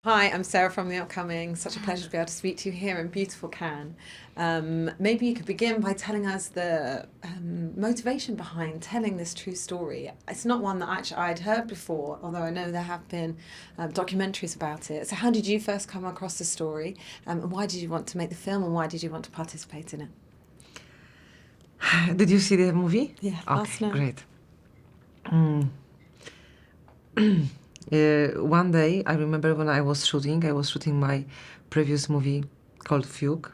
Hi, I'm Sarah from The Upcoming. Such a pleasure to be able to speak to you here in beautiful Cannes. Maybe you could begin by telling us the motivation behind telling this true story. It's not one that actually I'd heard before, although I know there have been documentaries about it. So how did you first come across the story, and why did you want to make the film, and why did you want to participate in it? Did you see the movie? Yeah, last Okay, night. great. One day, I remember when I was shooting my previous movie called Fugue.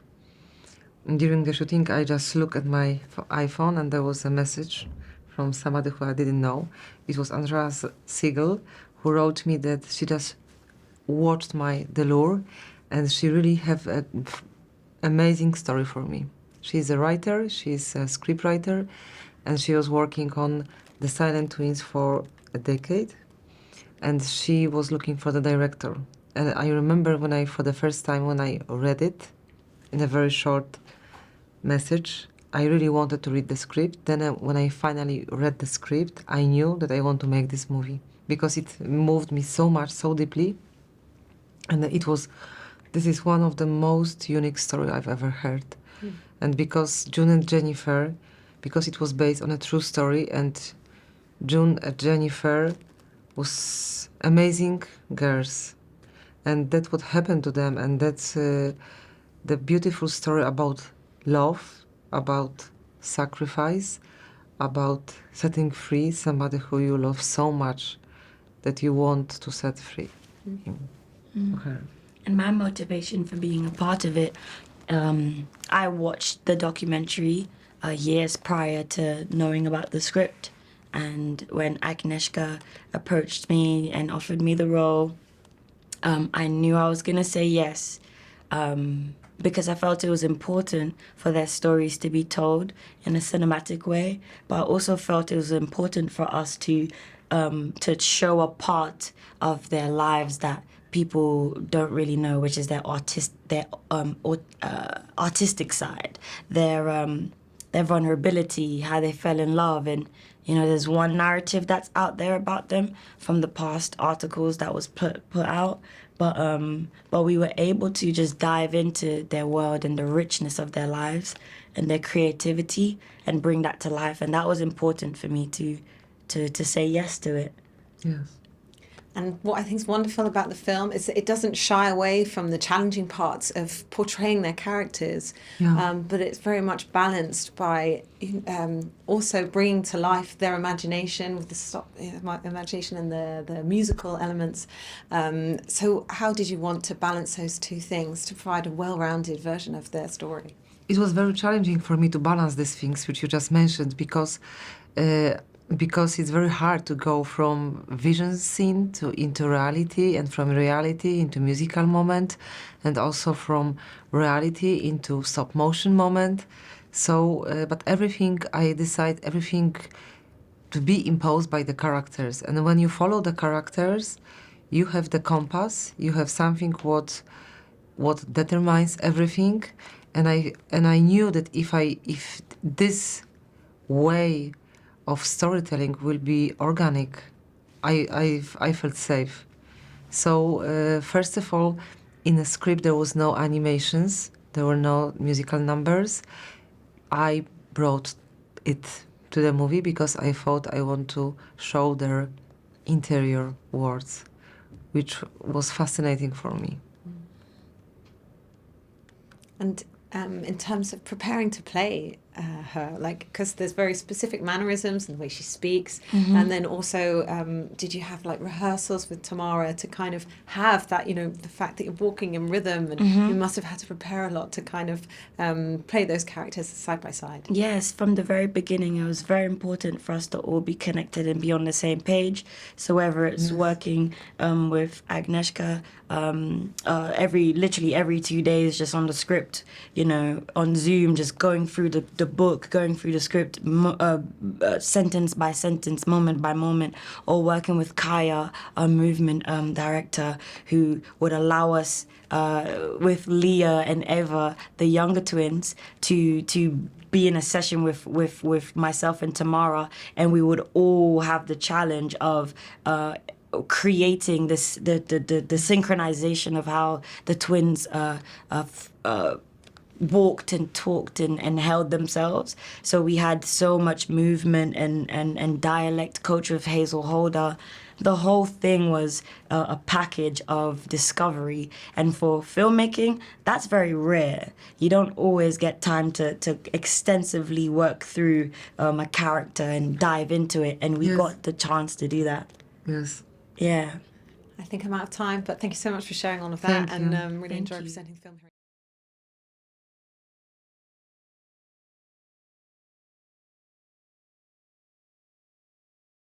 During the shooting, I just looked at my iPhone and there was a message from somebody who I didn't know. It was Andreas Siegel, who wrote me that she just watched my The Lure and she really have an amazing story for me. She's a writer, she's a scriptwriter, and she was working on The Silent Twins for a decade, and she was looking for the director. And I remember for the first time when I read it in a very short message, I really wanted to read the script. Then when I finally read the script, I knew that I want to make this movie because it moved me so much, so deeply. And this is one of the most unique story I've ever heard. And because June and Jennifer, because it was based on a true story, and June and Jennifer was amazing girls, and that's what happened to them, and that's the beautiful story about love, about sacrifice, about setting free somebody who you love so much that you want to set free him or her. And my motivation for being a part of it, I watched the documentary years prior to knowing about the script. And when Agnieszka approached me and offered me the role, I knew I was going to say yes, because I felt it was important for their stories to be told in a cinematic way. But I also felt it was important for us to show a part of their lives that people don't really know, which is their artistic side, their vulnerability, how they fell in love. And there's one narrative that's out there about them from the past articles that was put out, but we were able to just dive into their world and the richness of their lives and their creativity and bring that to life. And that was important for me to say yes to it. Yes. And what I think is wonderful about the film is that it doesn't shy away from the challenging parts of portraying their characters, but it's very much balanced by also bringing to life their imagination with the imagination and the musical elements. So how did you want to balance those two things to provide a well-rounded version of their story? It was very challenging for me to balance these things which you just mentioned because it's very hard to go from vision scene into reality, and from reality into musical moment, and also from reality into stop motion moment. So, but I decide everything to be imposed by the characters. And when you follow the characters, you have the compass, you have something what determines everything. And I knew that if this way of storytelling will be organic, I felt safe. So first of all, in the script there was no animations, there were no musical numbers. I brought it to the movie because I thought I want to show their interior worlds, which was fascinating for me. And in terms of preparing to play her, because there's very specific mannerisms and the way she speaks, and then also did you have rehearsals with Tamara to kind of have that, the fact that you're walking in rhythm, and you must have had to prepare a lot to kind of play those characters side by side. Yes, from the very beginning, it was very important for us to all be connected and be on the same page. So whether it's working with Agnieszka literally every 2 days, just on the script, on Zoom, just going through the book, going through the script, sentence by sentence, moment by moment, or working with Kaya, our movement director, who would allow us with Leah and Eva, the younger twins, to be in a session with myself and Tamara, and we would all have the challenge of creating this the synchronization of how the twins walked and talked and held themselves. So we had so much movement and dialect, culture of Hazel Holder. The whole thing was a package of discovery. And for filmmaking, that's very rare. You don't always get time to extensively work through a character and dive into it. And we got the chance to do that. Yes. Yeah. I think I'm out of time, but thank you so much for sharing all of that, Thank and you. really Thank enjoyed you. presenting the film here.